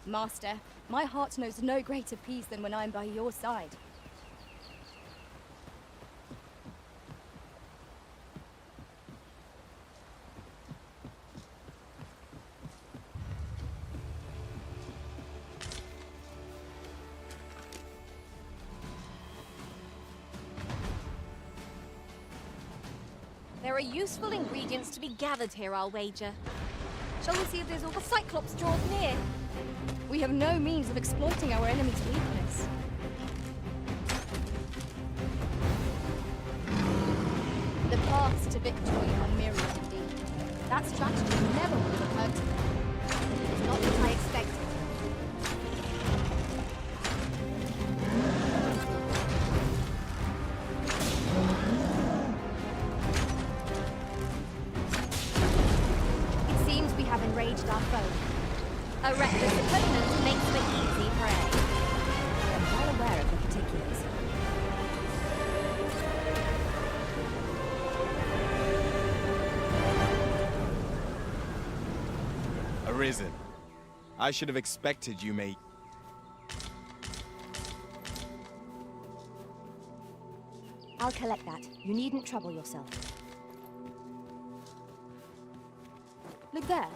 Master, my heart knows no greater peace than when I am by your side. There are useful ingredients to be gathered here, I'll wager. Shall we see if there's a Cyclops draws near? We have no means of exploiting our enemy's weakness. The paths to victory are myriad indeed. That strategy never would have occurred to them. It's not what I expected. It seems we have enraged our foe. A reckless opponent makes for easy prey. I am well aware of the particulars. Arisen. I should have expected you may... I'll collect that. You needn't trouble yourself. Look there.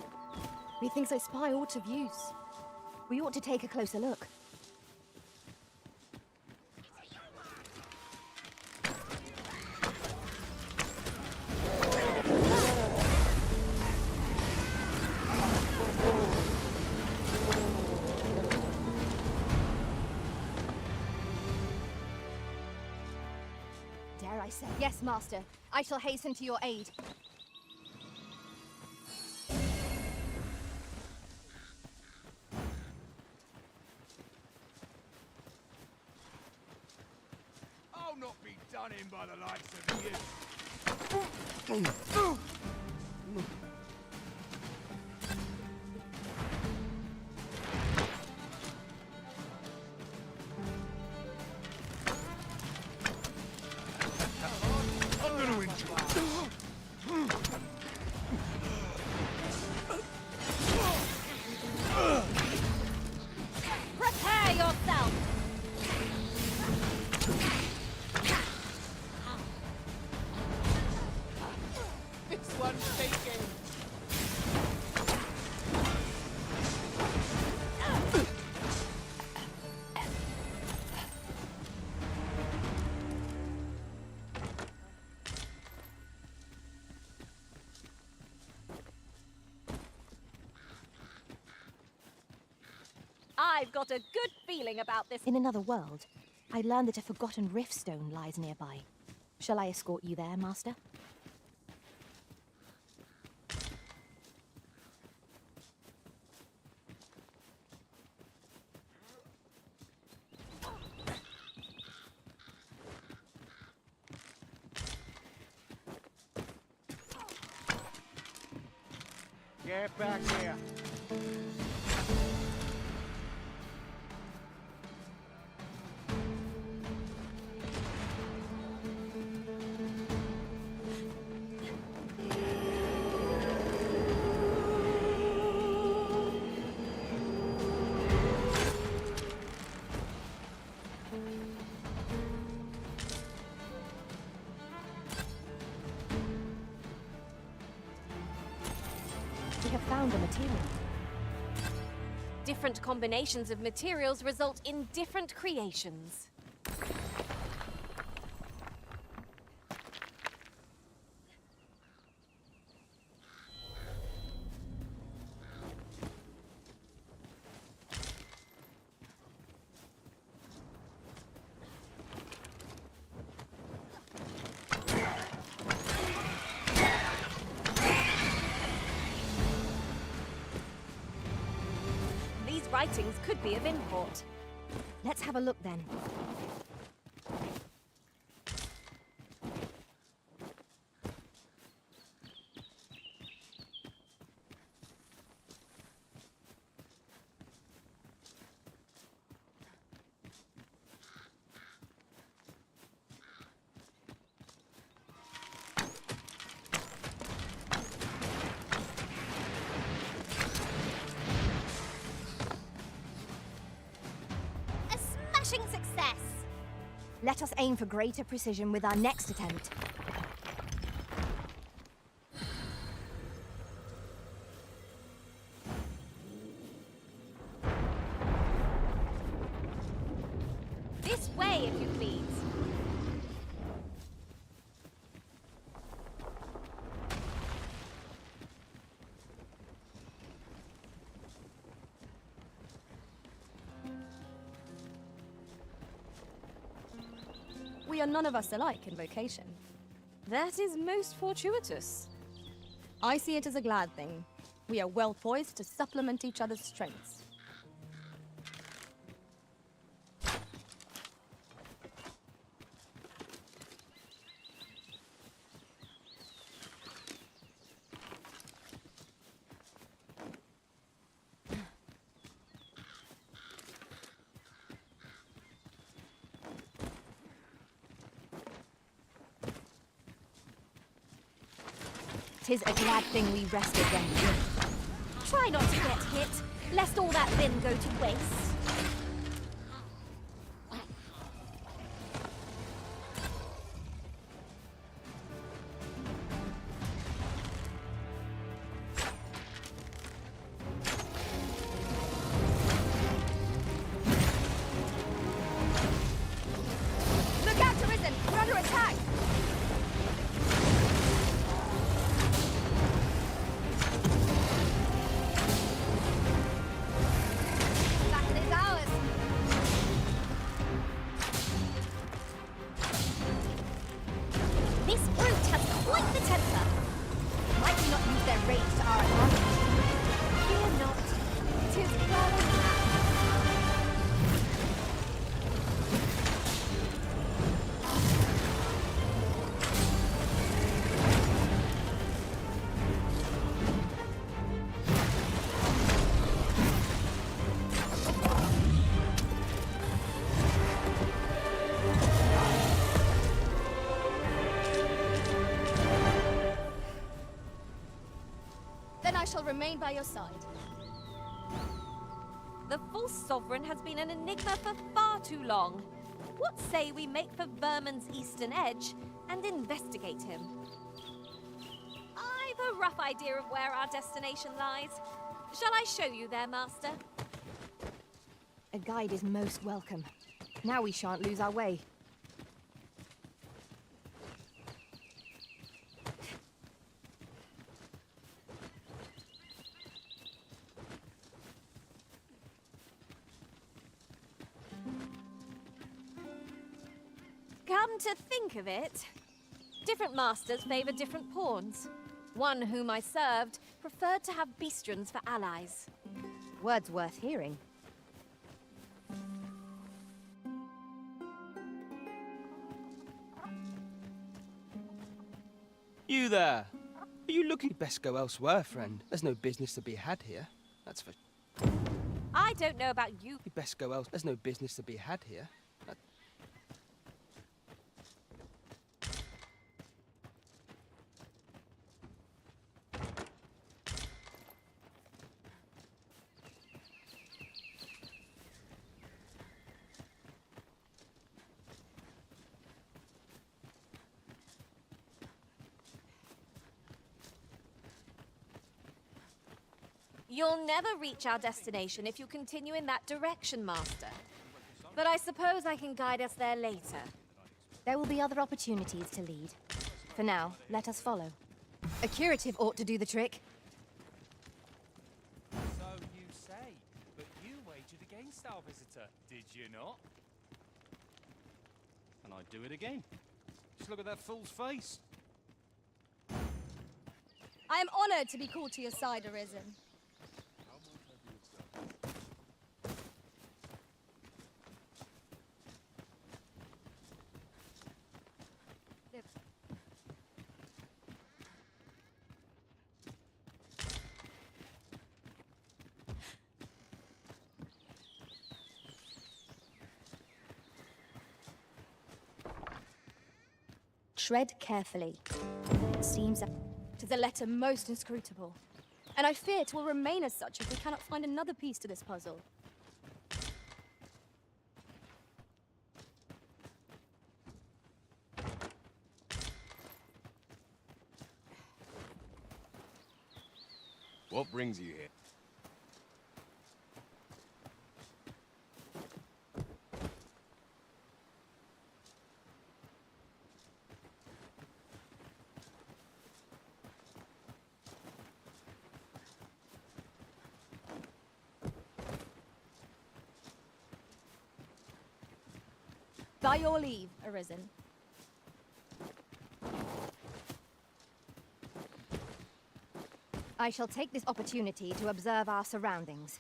Methinks I spy aught of use. We ought to take a closer look. Dare I say? Yes, Master. I shall hasten to your aid. I'll not be done in by the likes of you. I'm gonna enjoy it. Prepare yourself! This one's thinking. I've got a good feeling about this. In another world, I learned that a forgotten rift stone lies nearby. Shall I escort you there, Master? Get back here. We have found a material. Different combinations of materials result in different creations. These writings could be of import. Let's have a look then. success. Let us aim for greater precision with our next attempt. This way, if you please. We are none of us alike in vocation. That is most fortuitous. I see it as a glad thing. We are well poised to supplement each other's strengths. Tis a glad thing we rested when we did. Try not to get hit, lest all that vim go to waste. Look out, Ryzen! We're under attack! Battle is ours. This brute has quite the temper. Might we not use their rage to our advantage? Fear not. 'Tis well planned. Then I shall remain by your side. The false sovereign has been an enigma for far too long. What say we make for Vermin's eastern edge and investigate him? I've a rough idea of where our destination lies. Shall I show you there, Master? A guide is most welcome. Now we shan't lose our way. Come to think of it, different masters favor different pawns. One whom I served preferred to have beastrons for allies. Words worth hearing. You there! Are you looking? Best go elsewhere, friend. There's no business to be had here. That's for... I don't know about you. You best go else. There's no business to be had here. You'll never reach our destination if you continue in that direction, Master. But I suppose I can guide us there later. There will be other opportunities to lead. For now, let us follow. A curative ought to do the trick. So you say, but you wagered against our visitor, did you not? And I'd do it again. Just look at that fool's face. I am honored to be called to your side, Arisen. Tread carefully. It seems that... Tis a letter most inscrutable, and I fear it will remain as such if we cannot find another piece to this puzzle. What brings you here? By your leave, Arisen. I shall take this opportunity to observe our surroundings.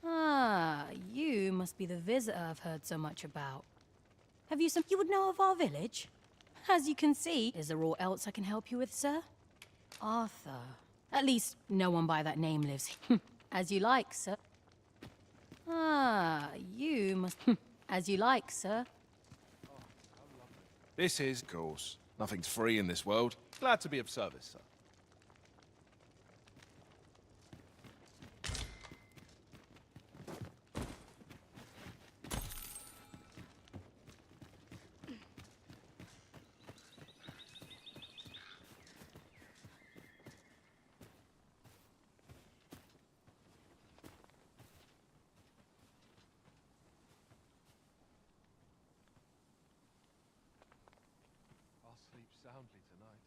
Ah, you must be the visitor I've heard so much about. Have you some you would know of our village? As you can see, is there aught else I can help you with, sir? Arthur. At least, no one by that name lives. As you like, sir. Ah, you must... As you like, sir. This is, of course. Nothing's free in this world. Glad to be of service, sir. I'll sleep soundly tonight.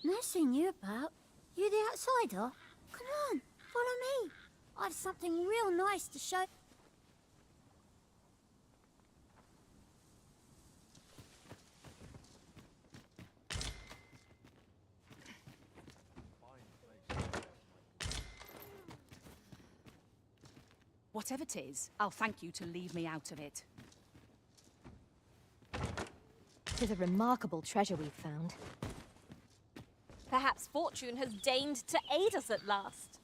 Nothing you about. You the outsider? Come on, follow me. I've something real nice to show. Whatever it is, I'll thank you to leave me out of it. Tis a remarkable treasure we've found. Perhaps fortune has deigned to aid us at last.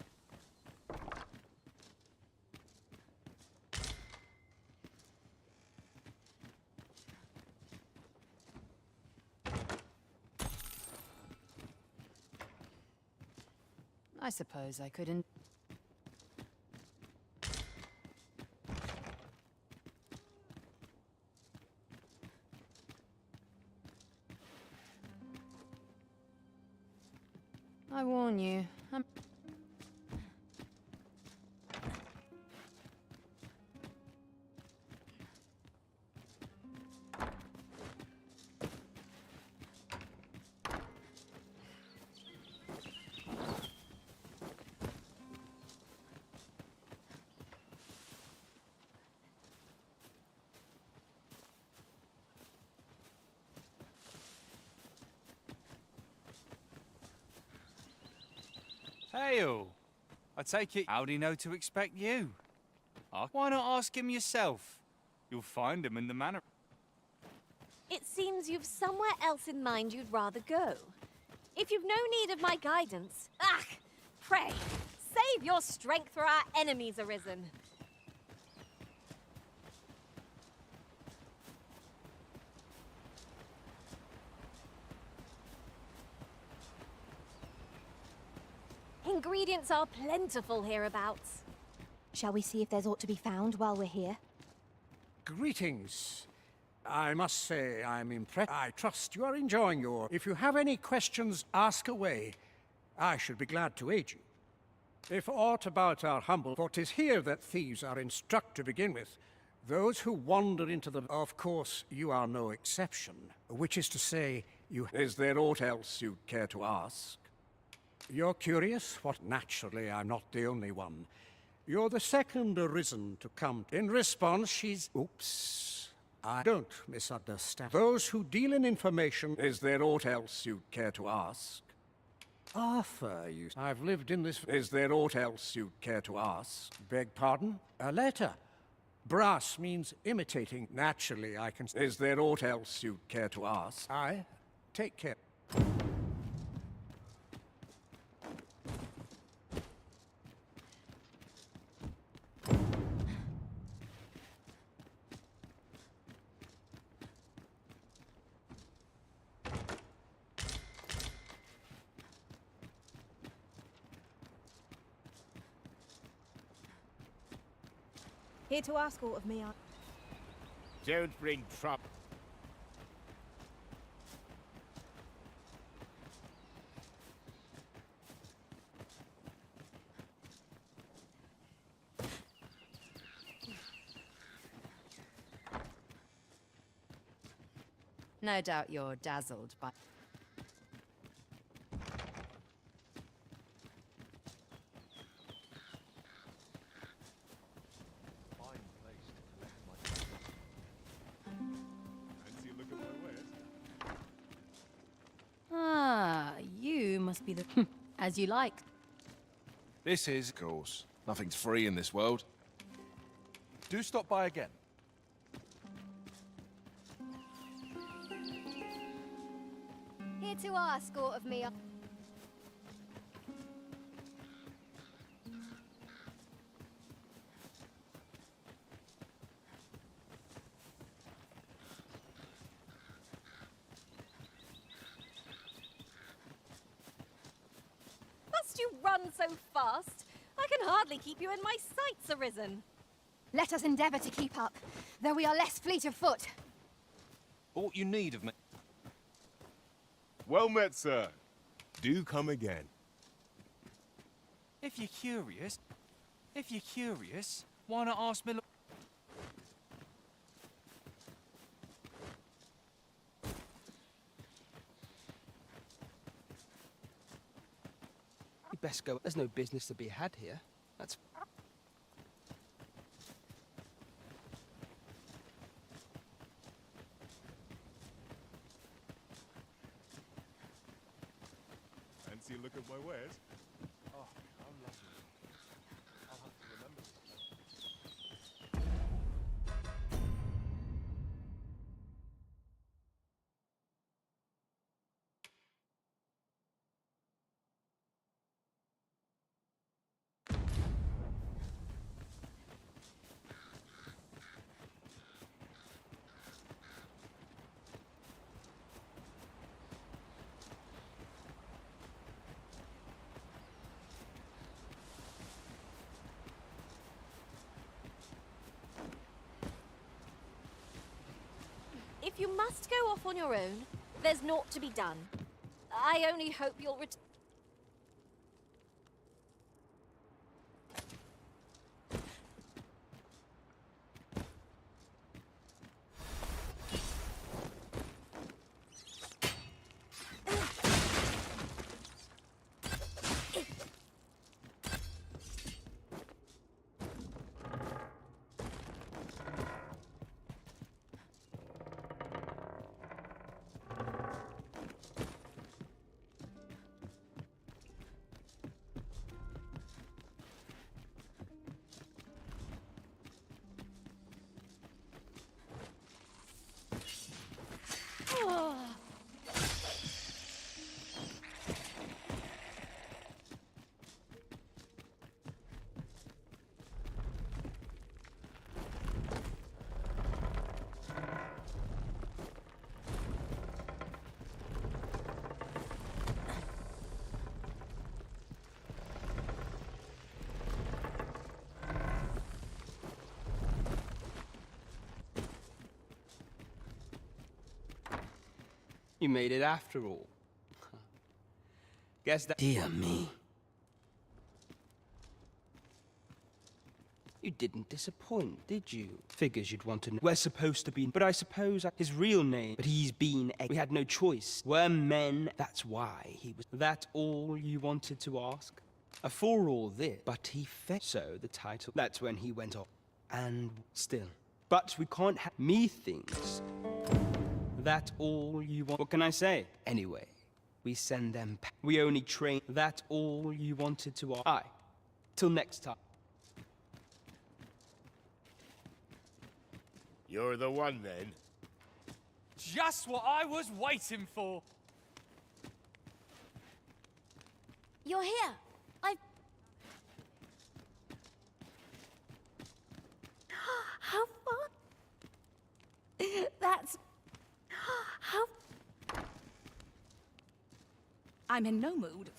I suppose I couldn't... I warn you, I'm... Hail! I take it how'd he know to expect you? Why not ask him yourself? You'll find him in the manor. It seems you've somewhere else in mind you'd rather go. If you've no need of my guidance, pray, save your strength for our enemies arisen. Ingredients are plentiful hereabouts. Shall we see if there's aught to be found while we're here? Greetings. I must say I'm impressed. I trust you are enjoying your... If you have any questions, ask away. I should be glad to aid you. If aught about our humble... For 'tis here that thieves are instruct to begin with. Those who wander into the... Of course, you are no exception. Which is to say, Is there aught else you'd care to ask? You're curious? What? Naturally, I'm not the only one. You're the second arisen to come. In response, she's... Oops. I don't misunderstand. Those who deal in information... Is there aught else you'd care to ask? Arthur, I've lived in this... Is there aught else you'd care to ask? Beg pardon? A letter. Brass means imitating. Naturally, I can... Is there aught else you'd care to ask? Take care. Here to ask all of me. Don't bring trouble. No doubt you're dazzled by... Ah, you must be the... As you like. This is... Of course. Nothing's free in this world. Do stop by again. Here to ask aught of me. Must you run so fast? I can hardly keep you in my sights, Arisen. Let us endeavor to keep up, though we are less fleet of foot. Aught you need of me. Well met, sir. Do come again. If you're curious, why not ask me? You best go. There's no business to be had here. That's... Fancy a look at my wares? Oh, how lovely. I'll have to remember this. If you must go off on your own, there's naught to be done. I only hope you'll return. You made it after all. Guess that... Dear me. You didn't disappoint, did you? Figures you'd want to know. We're supposed to be, but I suppose his real name, but he's been, we had no choice. We're men, that's why he was. That all you wanted to ask? For all this, but he fed. So the title, that's when he went off. And still. But we can't have me things. That all you want? What can I say? Anyway, we send them we only train. That all you wanted to ask? Aye. Till next time. You're the one, then? Just what I was waiting for. You're here. How fun! That's... How... I'm in no mood.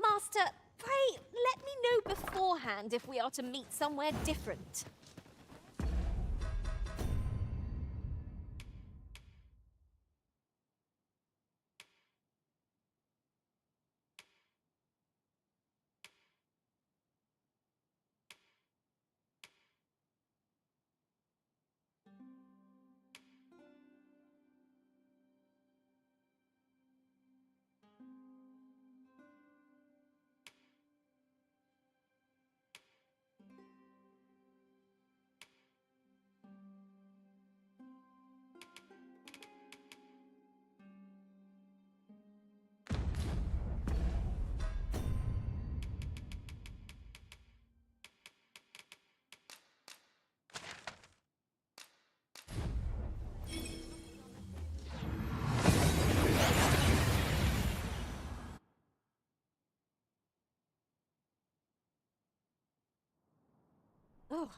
Master, pray let me know beforehand if we are to meet somewhere different. Oh,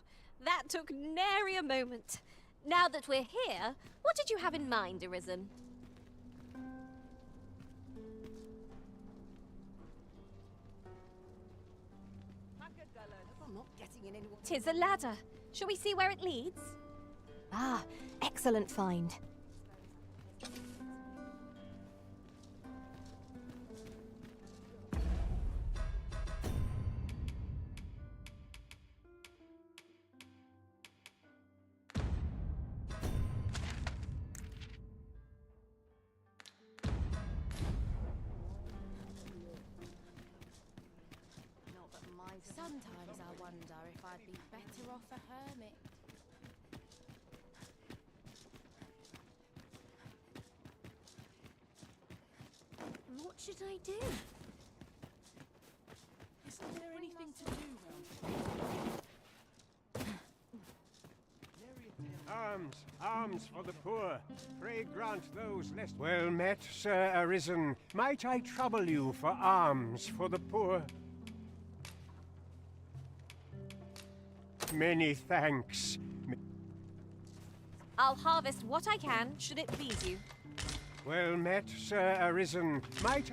that took nary a moment. Now that we're here, what did you have in mind, Arisen? I'm not getting in anyone. 'Tis a ladder. Shall we see where it leads? Ah, excellent find. Sometimes I wonder if I'd be better off a hermit. What should I do? Isn't there anything to do Arms, arms for the poor. Pray grant those less... Well met, Sir Arisen. Might I trouble you for alms for the poor? Many thanks. I'll harvest what I can, should it please you. Well met, Sir Arisen. Might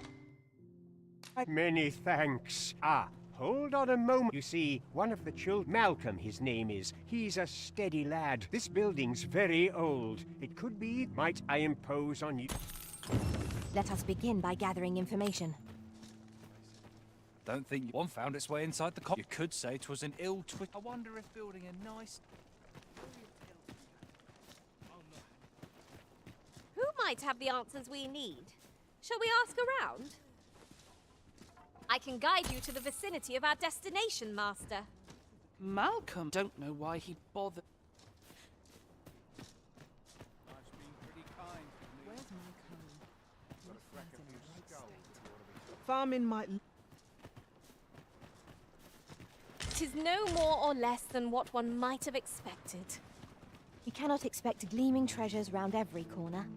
I... Many thanks. Ah, hold on a moment. You see, one of the children... Malcolm, his name is. He's a steady lad. This building's very old. It could be... Might I impose on you... Let us begin by gathering information. Don't think one found its way inside the cop. You could say 'twas an ill twist. I wonder if building a nice... Who might have the answers we need? Shall we ask around? I can guide you to the vicinity of our destination, Master. Malcolm, don't know why he'd bother. Life's been pretty kind. Where's my Farming might... 'Tis no more or less than what one might have expected. We cannot expect gleaming treasures round every corner.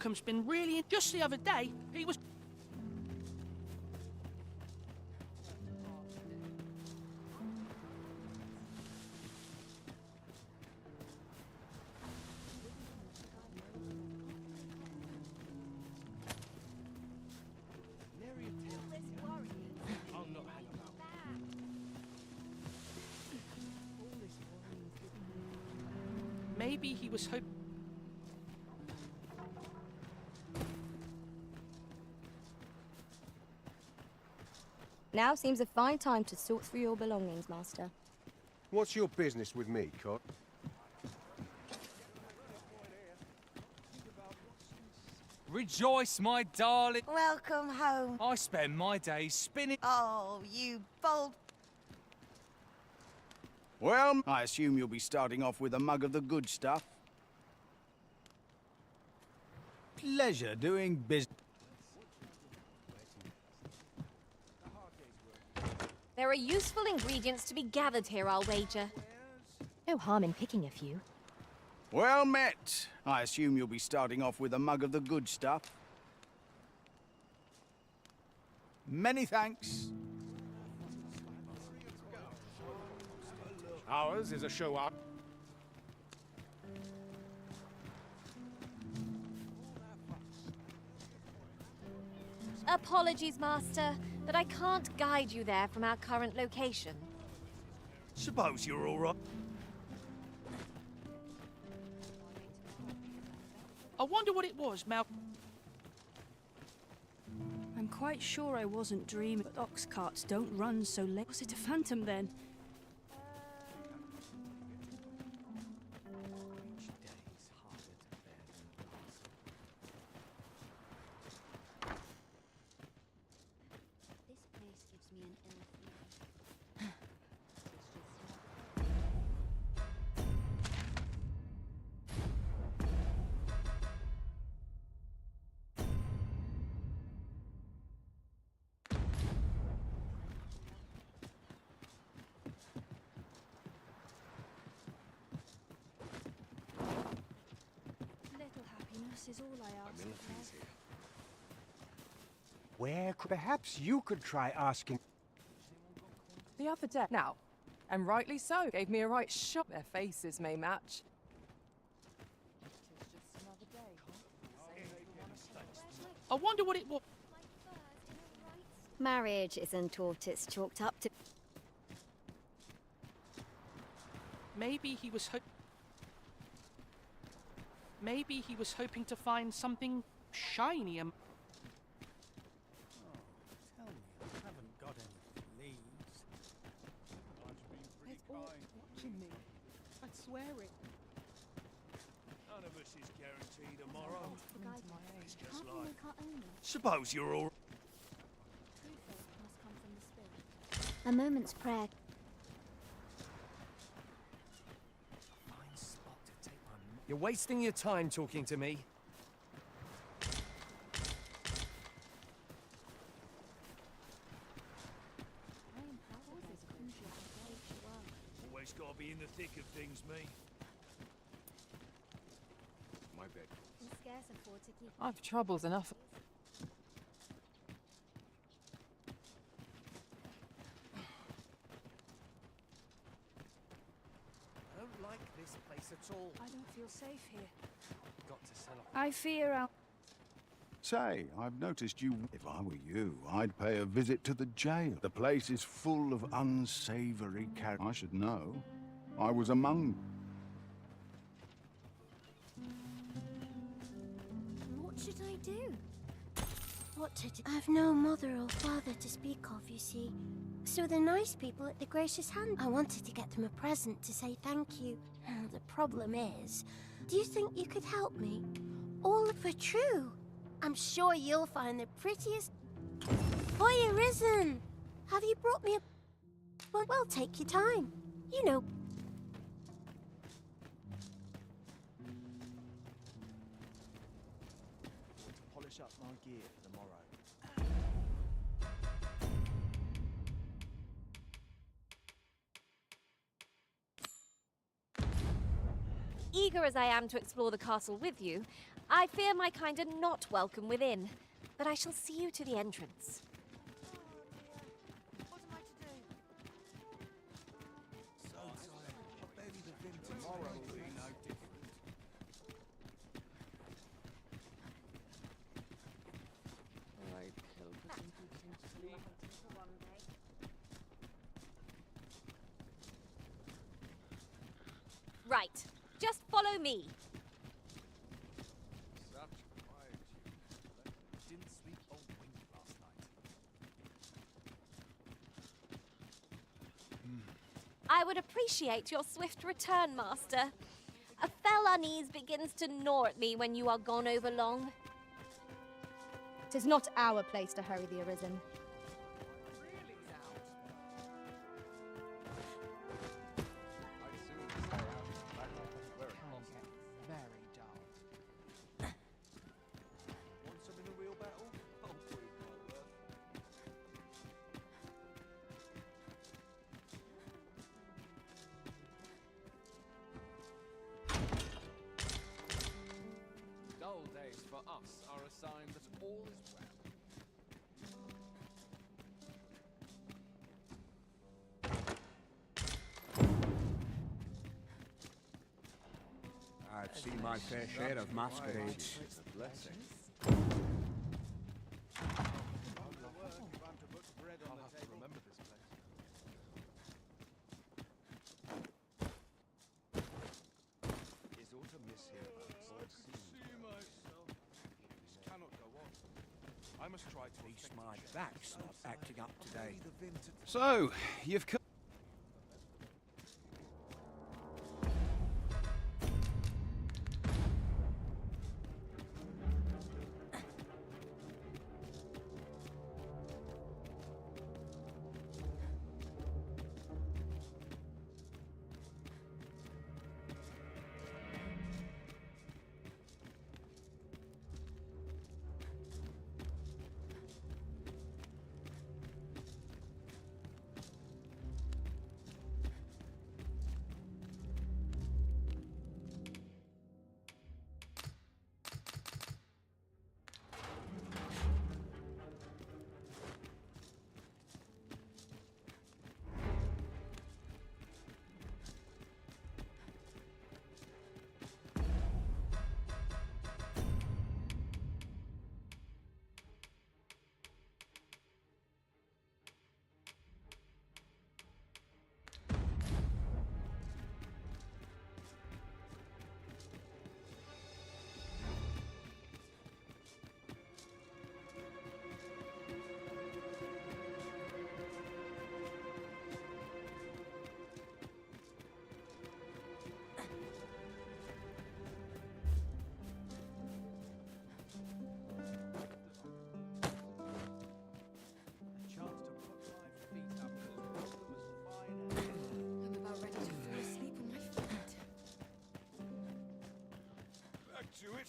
Malcolm's been really... Just the other day, he was... Maybe he was hoping... Now seems a fine time to sort through your belongings, Master. What's your business with me, Cot? Rejoice, my darling. Welcome home. I spend my days spinning... Oh, you bold... Well, I assume you'll be starting off with a mug of the good stuff. Pleasure doing business. There are useful ingredients to be gathered here, I'll wager. No harm in picking a few. Well met. I assume you'll be starting off with a mug of the good stuff. Many thanks. Ours is a show up. Apologies, Master, but I can't guide you there from our current location. Suppose you're all right. I wonder what it was, Malcolm. I'm quite sure I wasn't dreaming, but ox carts don't run so late. Was it a phantom then? Little happiness is all I ask. Where perhaps you could try asking. The other day. Now, and rightly so, gave me a right shot. Their faces may match. I wonder what it was. Marriage isn't what it's chalked up to. Maybe he was Maybe he was hoping to find something shiny and... Tell me, I haven't got any leaves. It's all watching me. I swear it. None of us is guaranteed tomorrow. It's just Can't life. we can't own them? Suppose you're all... Truth must come from the spirit. A moment's prayer. You're wasting your time talking to me. Always gotta be in the thick of things, me. My bed. Can scarce afford to keep. I've troubles enough. I don't like this place at all. I don't feel safe here. Got to sell off. I fear I'll... Say, I've noticed you... If I were you, I'd pay a visit to the jail. The place is full of unsavory characters. I should know. I was among... What should I do? What to do? I've no mother or father to speak of, you see. So the nice people at the Gracious Hand. I wanted to get them a present to say thank you. The problem is, do you think you could help me? All for true. I'm sure you'll find the prettiest... Boy, Arisen! Have you brought me a... Well, take your time. You know... To polish up my gear for the morrow. eager as I am to explore the castle with you, I fear my kind are not welcome within. But I shall see you to the entrance. Right. Just follow me. Didn't sweep old Wink last night. I would appreciate your swift return, Master. A fell unease begins to gnaw at me when you are gone over long. 'Tis not our place to hurry the Arisen. Very dull. Want some in a real battle? I'll prove my worth. Dull days for us are a sign that all is well. I've seen my fair share of masquerades. Is aught amiss hereabouts? I see myself. This cannot go on. I must try to At least my back's not acting up today. So, you've come. I'm about ready to fall asleep on my feet. Back to it.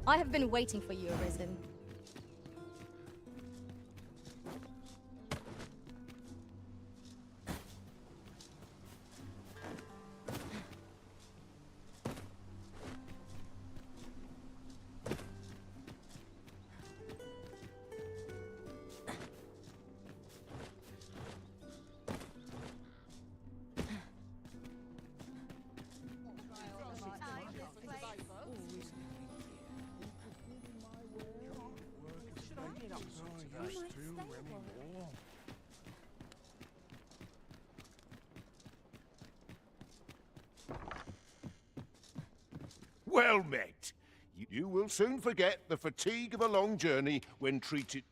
I have been waiting for you, Arisen. Well met. You will soon forget the fatigue of a long journey when treated...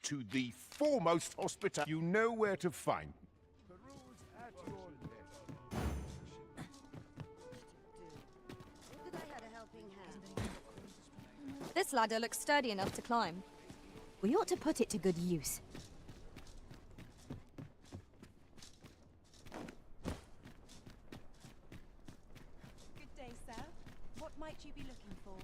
to the foremost hospital. You know where to find. Peruse at your leisure. Did I had a This ladder looks sturdy enough to climb. We ought to put it to good use. Good day, sir. What might you be looking for?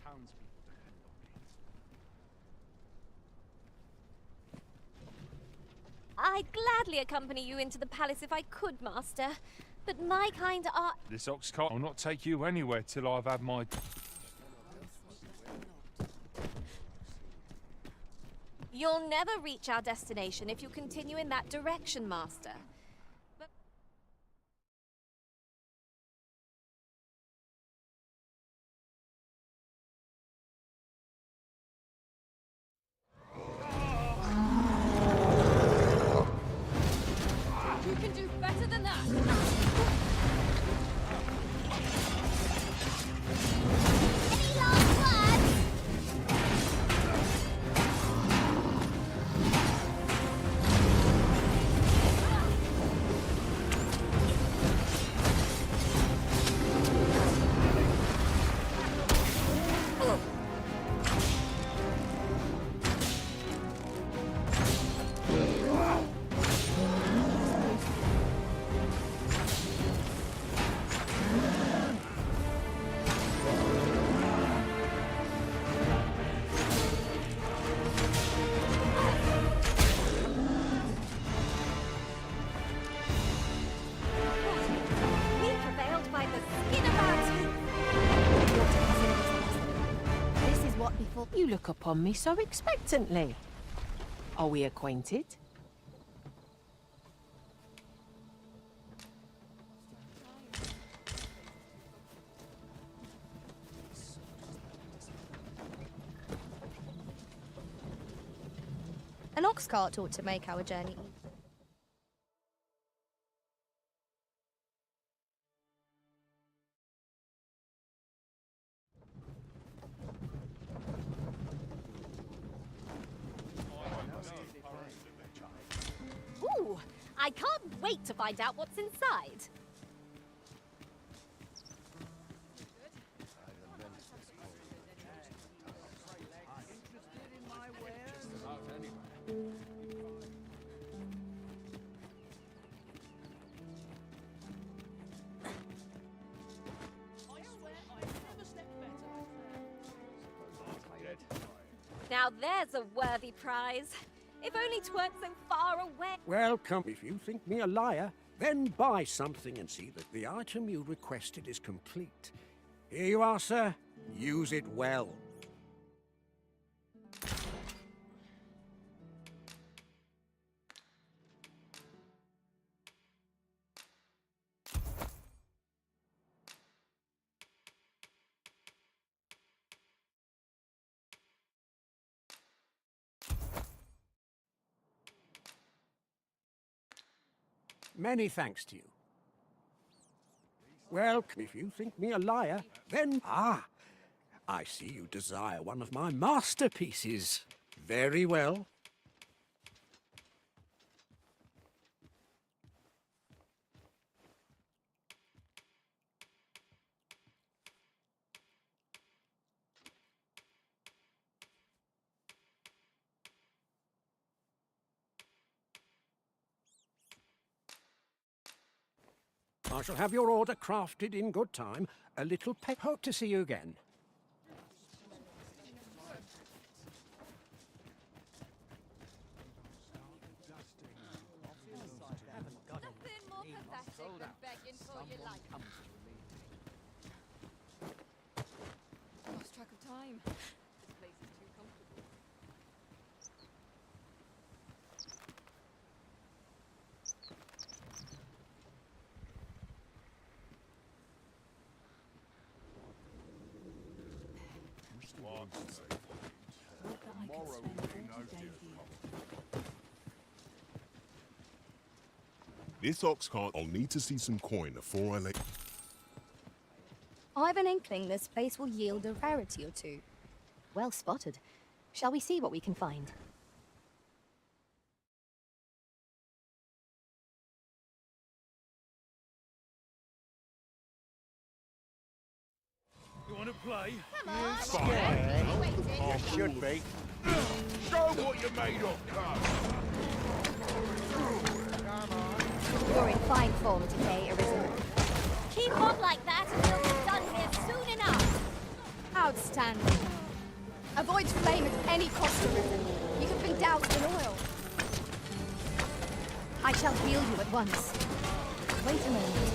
Townspeople depend on me. I'd gladly accompany you into the palace if I could, Master. But my kind are... This ox cart will not take you anywhere till I've had my... You'll never reach our destination if you continue in that direction, Master. But... You can do better than that! Any last words? We prevailed by the skin of our teeth. This is what before. You look upon me so expectantly. Are we acquainted? An ox cart ought to make our journey. Ooh, I can't wait to find out what's inside. Now there's a worthy prize. If only 'tweren't so far away. Welcome. If you think me a liar, then buy something and see that the item you requested is complete. Here you are, sir. Use it well. Many thanks to you. Well, if you think me a liar, then... Ah! I see you desire one of my masterpieces. Very well. I shall have your order crafted in good time. A little hope to see you again. Nothing more pathetic than begging for your life. Lost track of time. This place is too comfortable. This ox cart, I'll need to see some coin before I let... I've an inkling this place will yield a rarity or two. Well spotted. Shall we see what we can find? to play? Come on. You should be. Show what you're made of, You're in fine form today, Arisen. Keep on like that and we'll be done here soon enough. Outstanding. Avoid flame at any cost, Arisen. You have been doused in oil. I shall heal you at once. Wait a moment.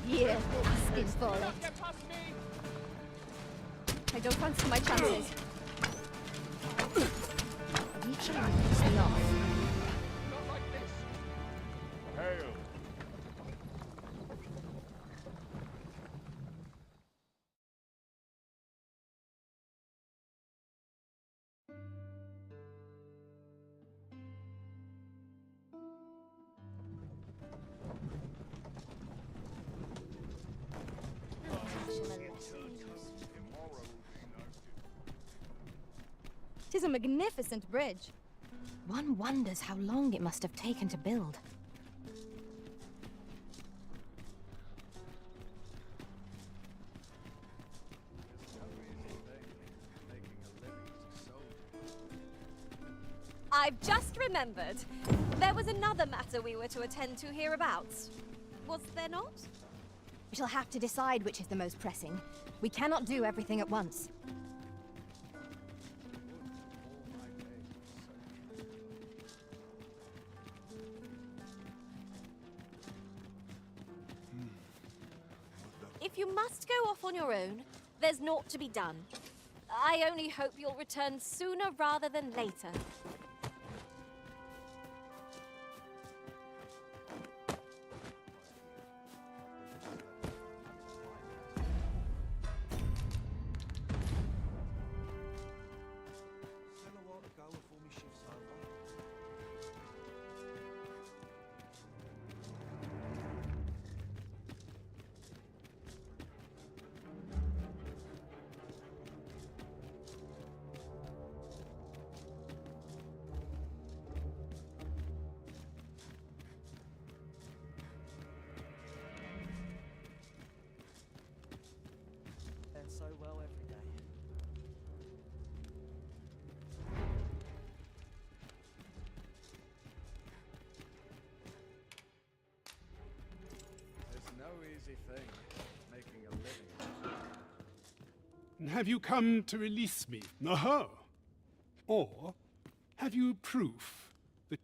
Yeah, asking for it. I don't fancy my chances. You challenge me off. Hail. Tis a magnificent bridge. One wonders how long it must have taken to build. I've just remembered. There was another matter we were to attend to hereabouts. Was there not? We shall have to decide which is the most pressing. We cannot do everything at once. If you must go off on your own, there's naught to be done. I only hope you'll return sooner rather than later. So well every day. It's no easy thing, making a living. Have you come to release me? Aha! Or have you proof that...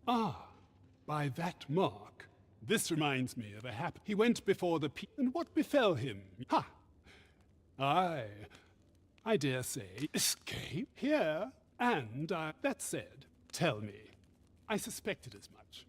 Ah, by that mark. This reminds me of a he went before the and what befell him? Ha! I dare say, escape here, and that said, tell me. I suspected as much.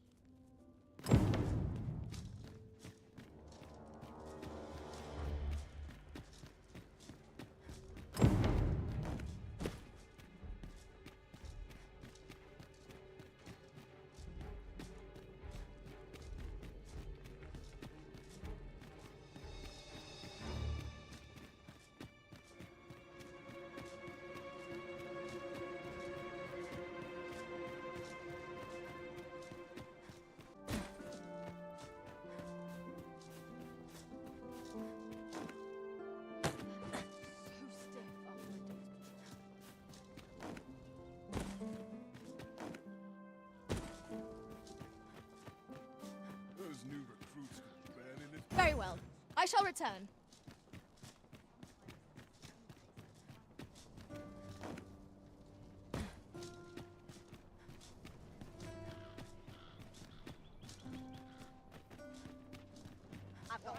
Very well. I shall return.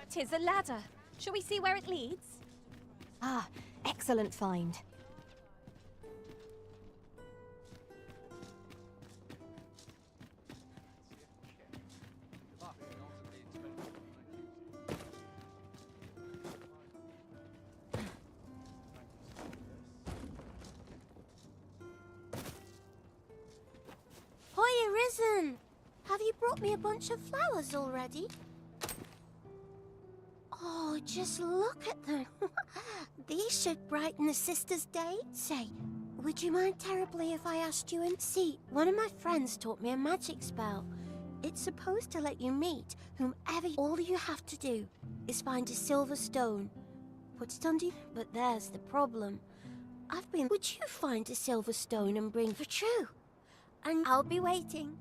Tis a ladder. Shall we see where it leads? Ah, excellent find. Hi, Arisen! Have you brought me a bunch of flowers already? Oh, just look at them. These should brighten the sisters' day. Say, would you mind terribly if I asked you and see, one of my friends taught me a magic spell. It's supposed to let you meet whomever. All you have to do is find a silver stone. Put it under you. But there's the problem. Would you find a silver stone and bring for true? And I'll be waiting.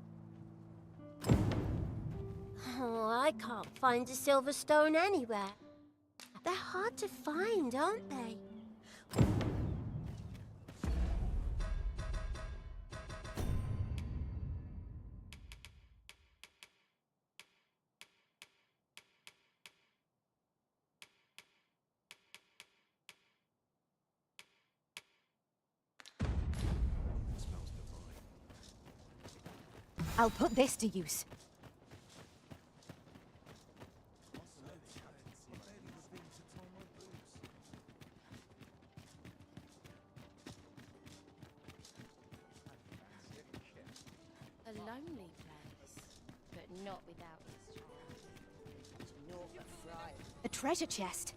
Oh, I can't find a silver stone anywhere. They're hard to find, aren't they? I'll put this to use. A lonely place, but not without its charm. A treasure chest.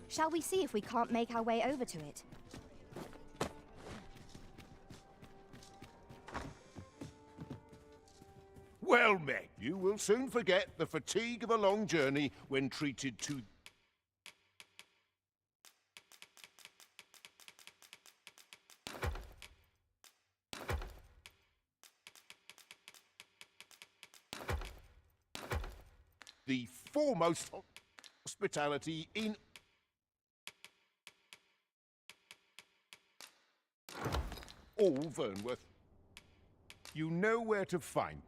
Shall we see if we can't make our way over to it? Well met. You will soon forget the fatigue of a long journey when treated to... the foremost hospitality in... all Vernworth. You know where to find me.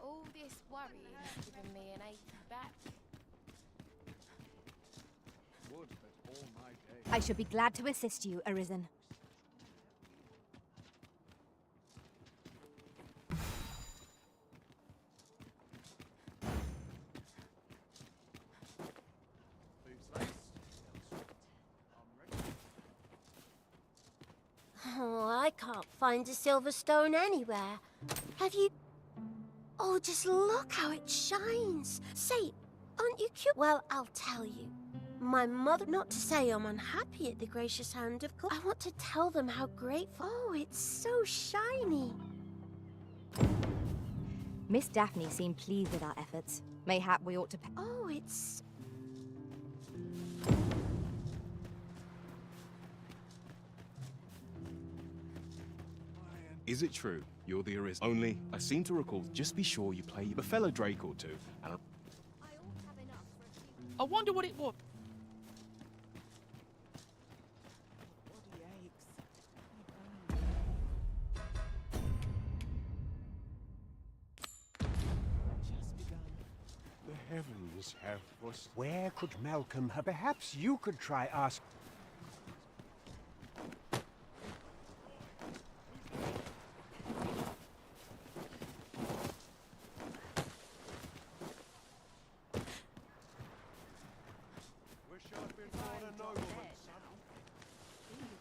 All this worrying has given me an ache back. I should be glad to assist you, Arisen. Oh, I can't find a silver stone anywhere. Have you... Oh, just look how it shines. Say, aren't you cute? Well, I'll tell you. My mother... Not to say I'm unhappy at the gracious hand, of course. I want to tell them how grateful... Oh, it's so shiny. Miss Daphne seemed pleased with our efforts. Mayhap we ought to... Oh, it's... Is it true you're the Arisen? Only, I seem to recall, just be sure you play a fellow Drake or two, and... I wonder what it was. The heavens have forsaken. Where could Malcolm have? Perhaps you could try ask.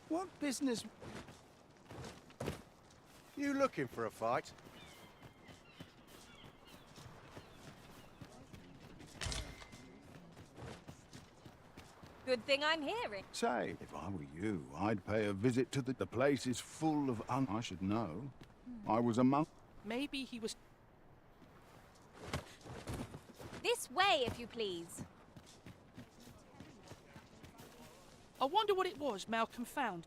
What business? You looking for a fight? Good thing I'm hearing. Say, if I were you, I'd pay a visit to the place is full of I should know. I was a monk. Maybe he was... This way, if you please. I wonder what it was Malcolm found.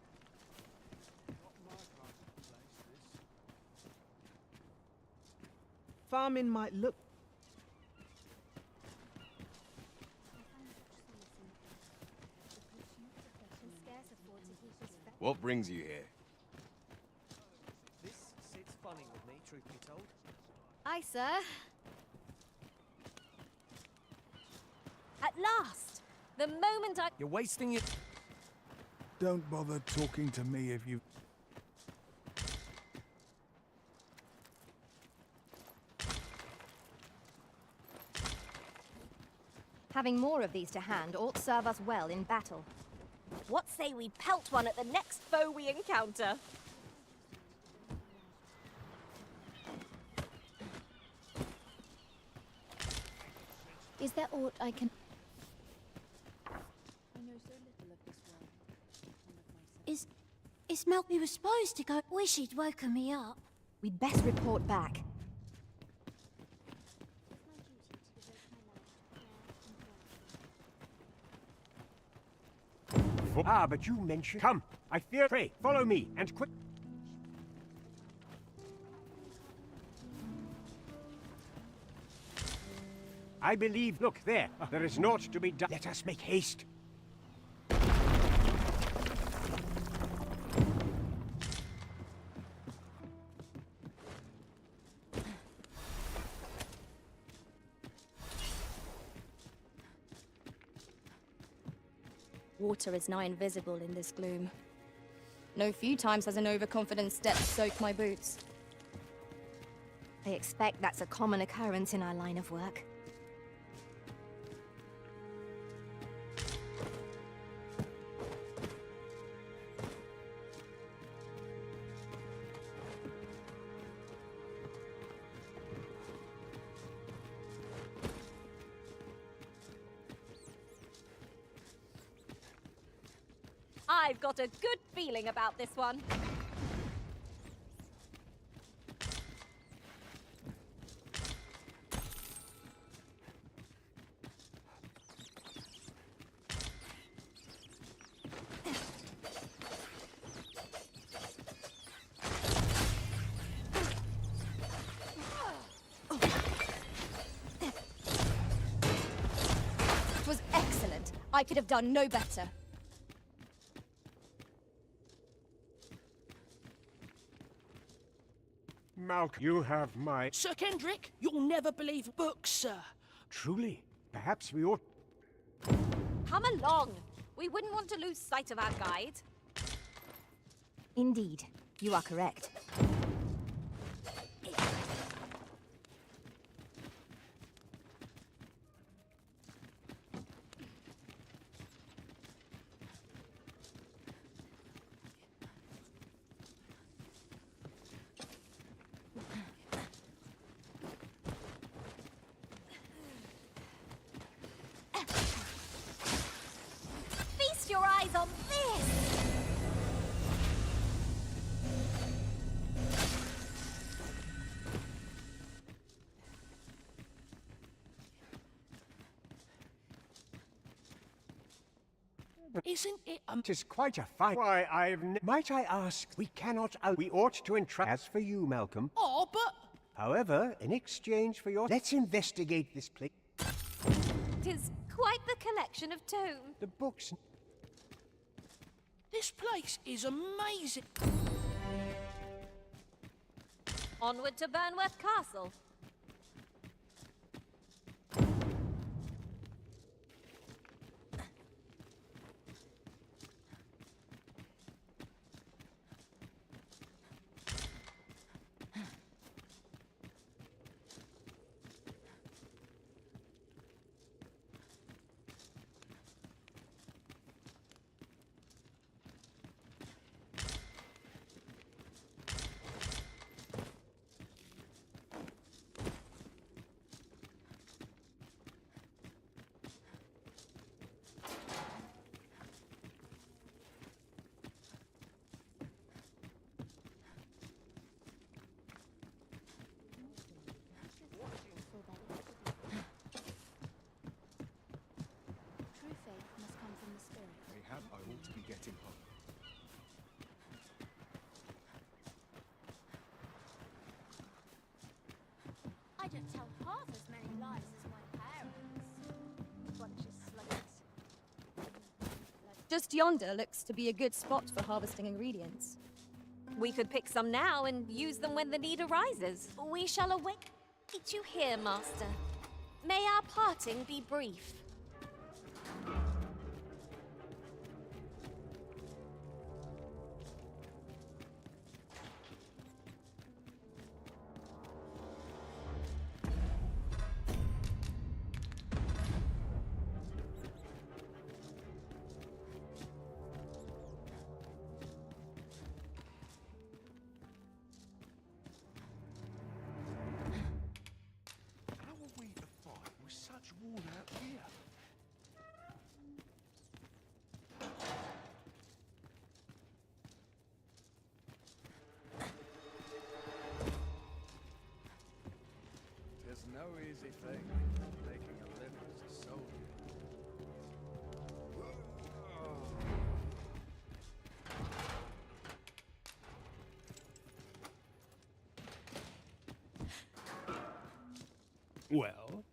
Farming might look... What brings you here? This sits funny with me, truth be told. Aye, sir. At last! The moment I... You're wasting your... Don't bother talking to me if you... Having more of these to hand ought serve us well in battle. What say we pelt one at the next foe we encounter? Is there aught I can... Is Mel... We were supposed to go... Wish he'd woken me up. We'd best report back. Ah, but you mentioned... Come, I fear... Pray, follow me, and quick... I believe... Look, there. There is naught to be done. Let us make haste. Water is nigh invisible in this gloom. No few times has an overconfident step soaked my boots. I expect that's a common occurrence in our line of work. I've got a good feeling about this one. It was excellent. I could have done no better. Malcolm, you have my... Sir Kendrick, you'll never believe books, sir. Truly, perhaps we ought... Come along. We wouldn't want to lose sight of our guide. Indeed, you are correct. Feast your eyes on this! Isn't it Tis quite a fight. Why, Might I ask, we cannot... we ought to entrust... As for you, Malcolm... Oh, but... However, in exchange for your... Let's investigate this place. 'Tis quite the collection of tomes. The books... This place is amazing. Onward to Burnworth Castle. True faith must come from the spirit. Mayhap I ought to be getting home. I don't tell half as many lies as my parents. Bunch of sluggards. Just yonder looks to be a good spot for harvesting ingredients. We could pick some now and use them when the need arises. We shall await you here, Master. May our parting be brief. easy thing, making a living as a soldier. Well,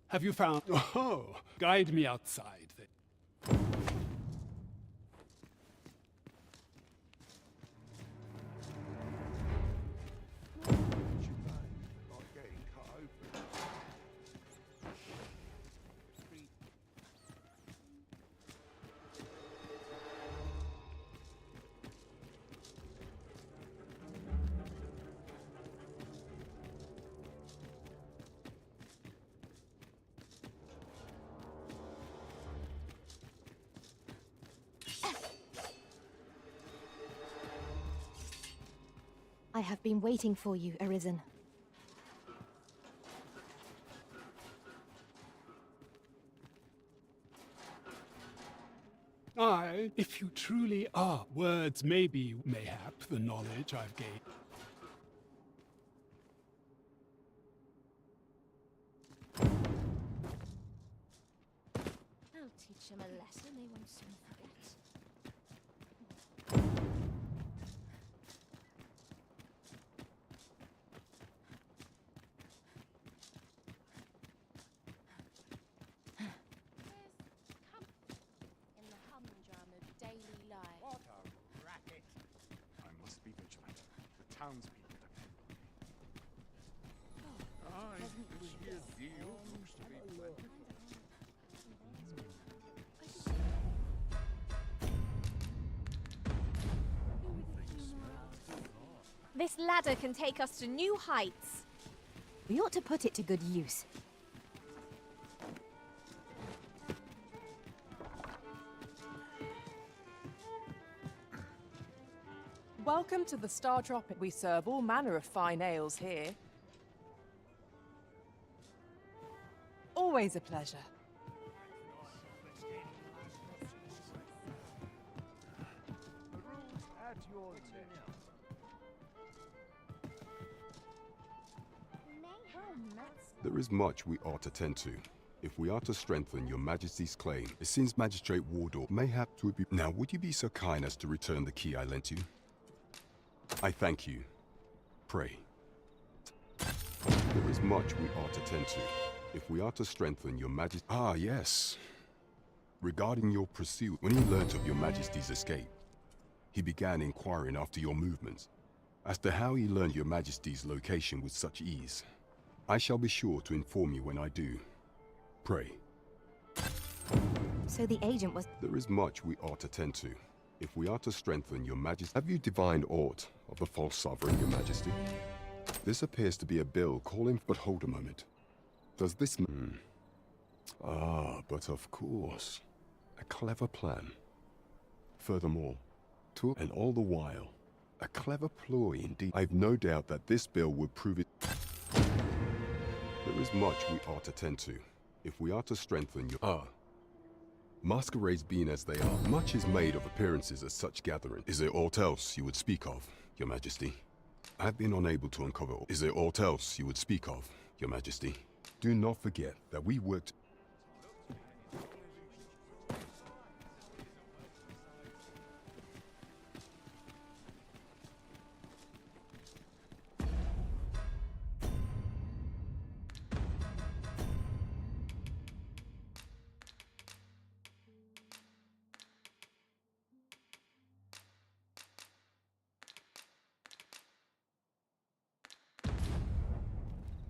have you found... Oh, guide me outside then. Like getting cut open. I have been waiting for you, Arisen. I, if you truly are, words may be, mayhap, the knowledge I've gained. I'll teach them a lesson they won't soon forget. In the humdrum of daily life. What a racket! I must be vigilant. The townspeople depend on me. Aye, this here deal looks to be plentiful. This ladder can take us to new heights. We ought to put it to good use. Welcome to the Star Tropic. We serve all manner of fine ales here. Always a pleasure. At your neck. There is much we ought to tend to. If we are to strengthen your majesty's claim, it seems Magistrate Wardor mayhap would be... Now, would you be so kind as to return the key I lent you? I thank you. Pray. There is much we ought to tend to. If we are to strengthen your majesty... Ah, yes. Regarding your pursuit, when he learnt of your majesty's escape, he began inquiring after your movements. As to how he learned your majesty's location with such ease, I shall be sure to inform you when I do. Pray. So the agent was... There is much we ought to tend to. If we are to strengthen your majesty... Have you divined aught of the false sovereign, your majesty? This appears to be a bill calling... But hold a moment. Does this... Ah, but of course. A clever plan. Furthermore, and all the while, a clever ploy indeed. I've no doubt that this bill would prove it... There is much we ought to tend to. If we are to strengthen your... Masquerades being as they are, much is made of appearances at such gatherings. Is there aught else you would speak of, your majesty? I have been unable to uncover... Is there aught else you would speak of, your majesty? Do not forget that we worked...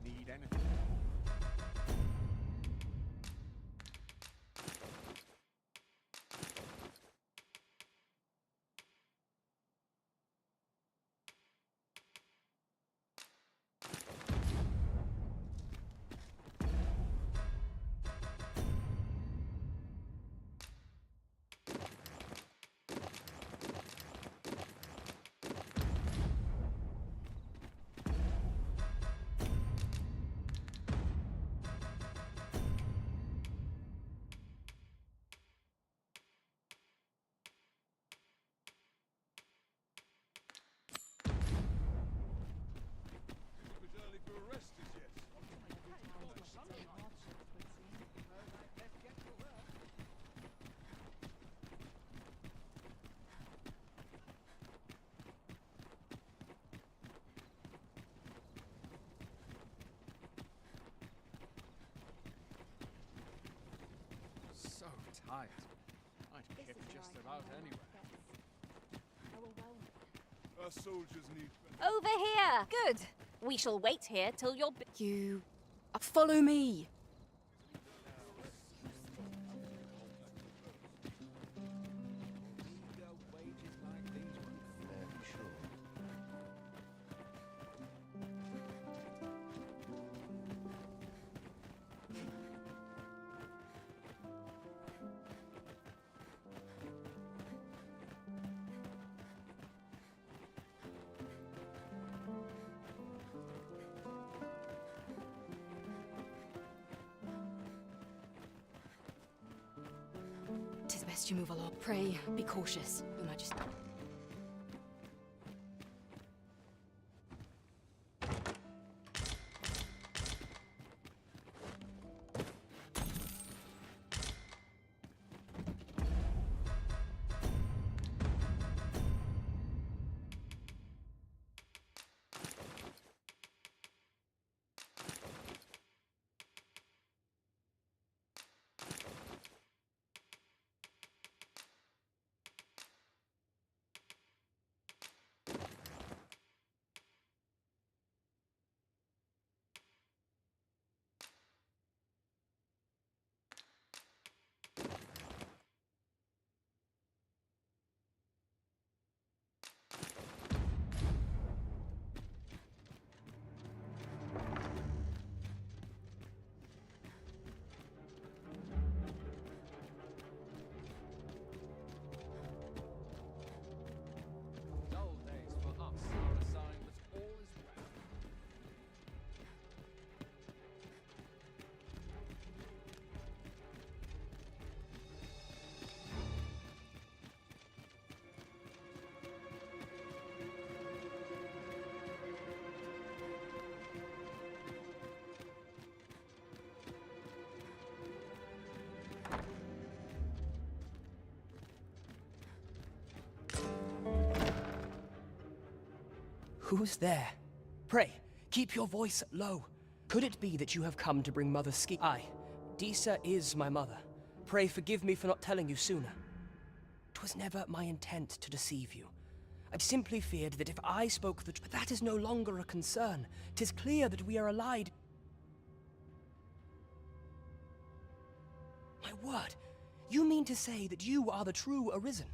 Need anything? Right. I'd kick just about anywhere. Our soldiers need... Over here! Good. We shall wait here till you're... You... follow me! Tis best you move along. Pray, be cautious, Your Majesty. Who's there? Pray, keep your voice low. Could it be that you have come to bring Mother Ski? Aye, Disa is my mother. Pray forgive me for not telling you sooner. 'Twas never my intent to deceive you. I simply feared that if I spoke the truth, that is no longer a concern. 'Tis clear that we are allied. My word, you mean to say that you are the true Arisen?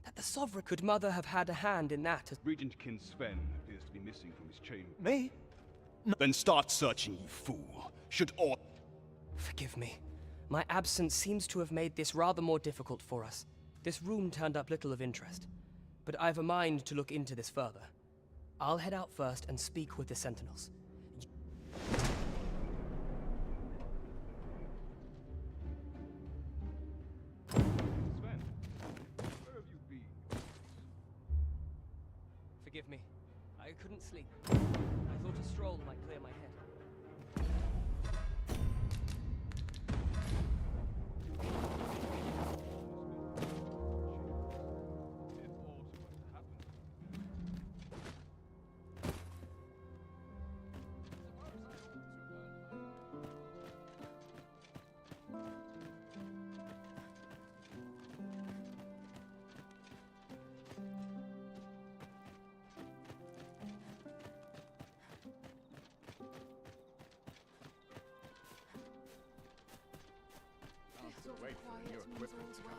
That the Sovereign... Could Mother have had a hand in that? Regent Kin Sven appears to be missing from his chamber. Me? No. Then start searching, you fool. Should all... Forgive me. My absence seems to have made this rather more difficult for us. This room turned up little of interest. But I've a mind to look into this further. I'll head out first and speak with the Sentinels. Forgive me. I couldn't sleep. I thought a stroll might clear my head. Wait for the new equipment to come.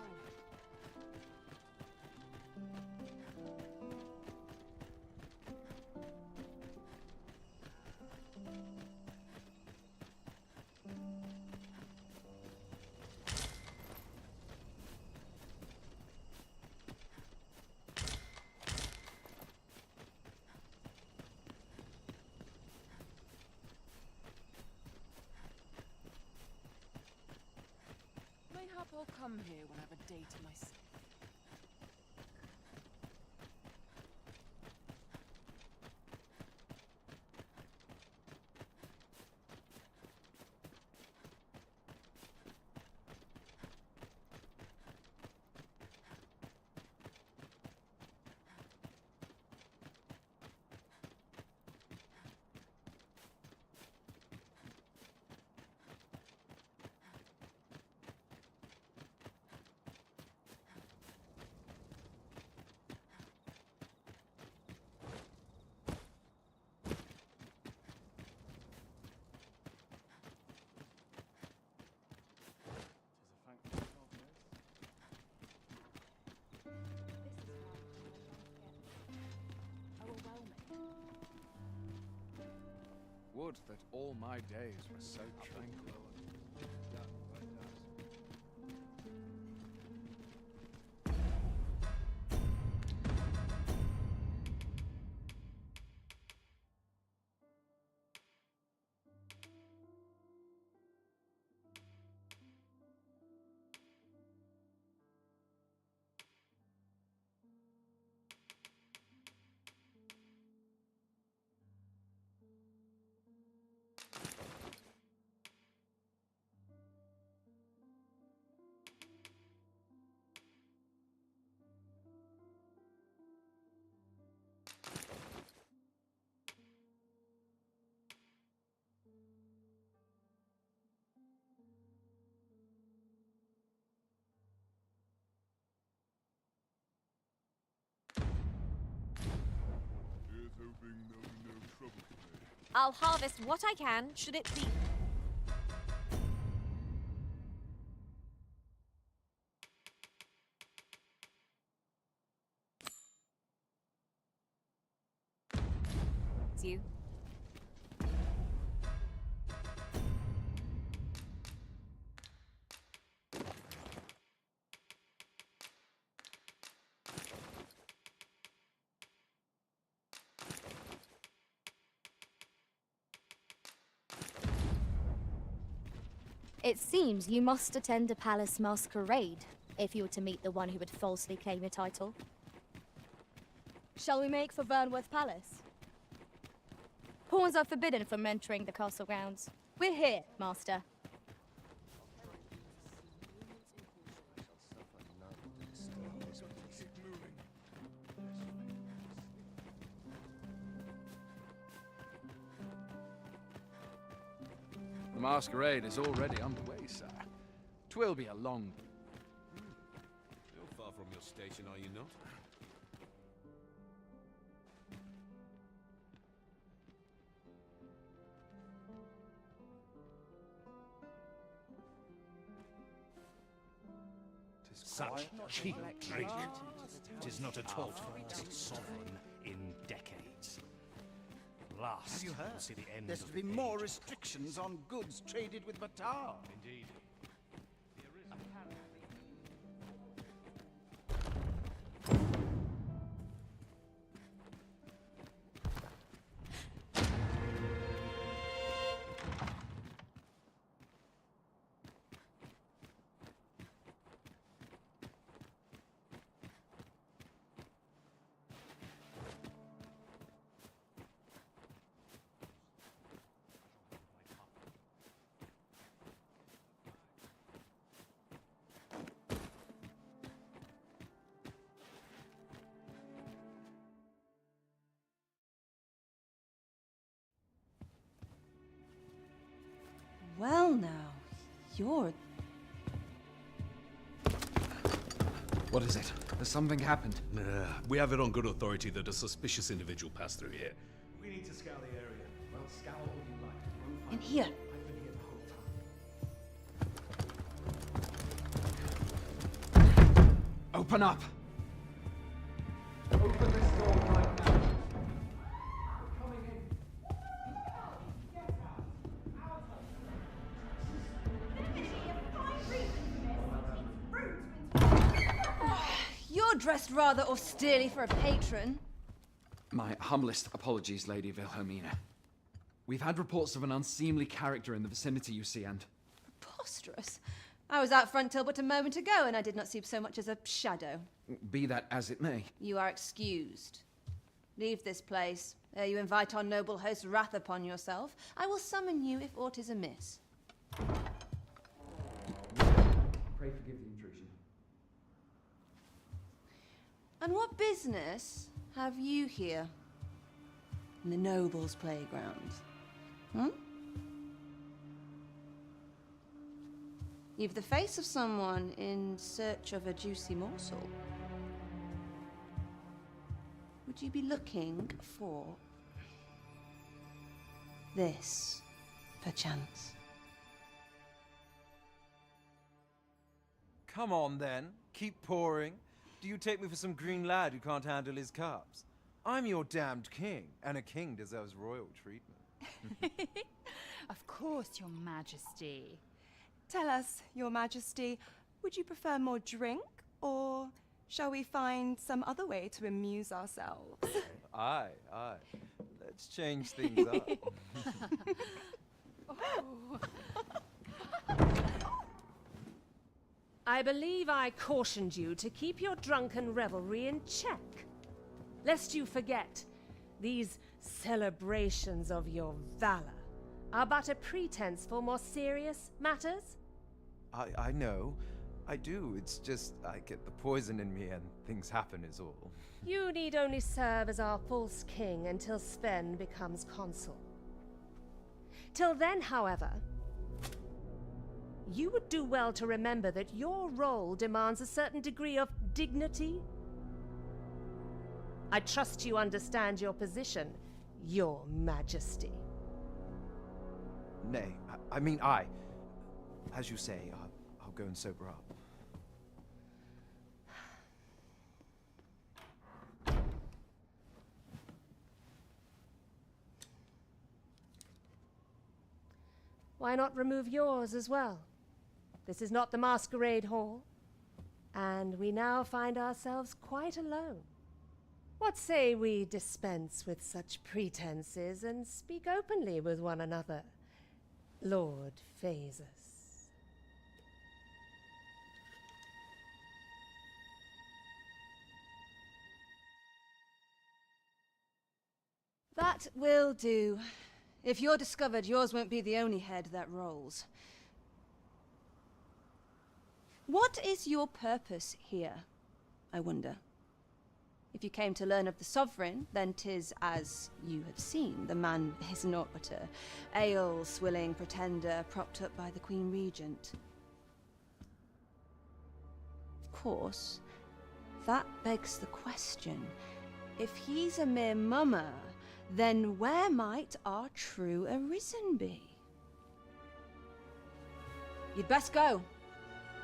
Mayhap I'll come here when I have a day to myself. Would that all my days were so tranquil. Here's hoping there'll be no trouble today. I'll harvest what I can, should it be. It's you. It seems you must attend a palace masquerade if you were to meet the one who would falsely claim your title. Shall we make for Vernworth Palace? Pawns are forbidden from entering the castle grounds. We're here, Master. The masquerade is already underway, sir. 'Twill be a long... You're far from your station, are you not? Such cheap drink. 'Tis not at all sovereign in decades. Last, Have you heard? we'll see the end There's of to be more restrictions on goods traded with Batar. Indeed. Well now, you're... What is it? Has something happened? We have it on good authority that a suspicious individual passed through here. We need to scour the area. Well, scour all you like. In here. I've been here the whole time. Open up! Open this door right now. We're coming in. You're dressed rather austerely for a patron. My humblest apologies, Lady Wilhelmina. We've had reports of an unseemly character in the vicinity, you see, and... Preposterous. I was out front till but a moment ago, and I did not see so much as a shadow. Be that as it may. You are excused. Leave this place, ere you invite our noble host's wrath upon yourself. I will summon you if aught is amiss. Pray forgive the intrusion. And what business have you here? In the nobles' playgrounds? Hmm? You've the face of someone in search of a juicy morsel. Would you be looking for this, perchance? Come on, then. Keep pouring. Do you take me for some green lad who can't handle his cups? I'm your damned king, and a king deserves royal treatment. Of course, Your Majesty. Tell us, Your Majesty, would you prefer more drink, or shall we find some other way to amuse ourselves? Aye. Let's change things up. I believe I cautioned you to keep your drunken revelry in check. Lest you forget, these celebrations of your valor are but a pretense for more serious matters. I know. I do. It's just I get the poison in me and things happen is all. You need only serve as our false king until Sven becomes consul. Till then, however, you would do well to remember that your role demands a certain degree of dignity. I trust you understand your position, Your Majesty. Nay, I mean I. As you say, I'll go and sober up. Why not remove yours as well? This is not the masquerade hall, and we now find ourselves quite alone. What say we dispense with such pretenses and speak openly with one another, Lord Phasus? That will do. If you're discovered, yours won't be the only head that rolls. What is your purpose here, I wonder? If you came to learn of the Sovereign, then 'tis as you have seen. The man is naught but a ale-swilling pretender propped up by the Queen Regent. Of course, that begs the question. If he's a mere mummer, then where might our true Arisen be? You'd best go.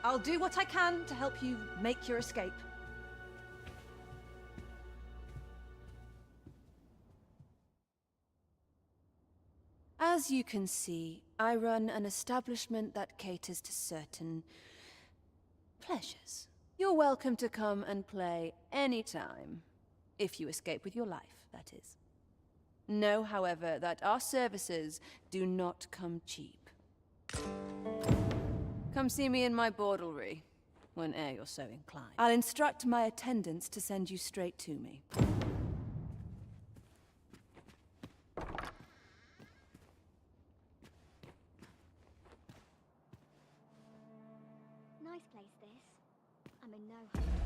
I'll do what I can to help you make your escape. As you can see, I run an establishment that caters to certain pleasures. You're welcome to come and play anytime, if you escape with your life, that is. Know, however, that our services do not come cheap. Come see me in my bordlery, whene'er you're so inclined. I'll instruct my attendants to send you straight to me. Nice place, this. I'm in no hurry.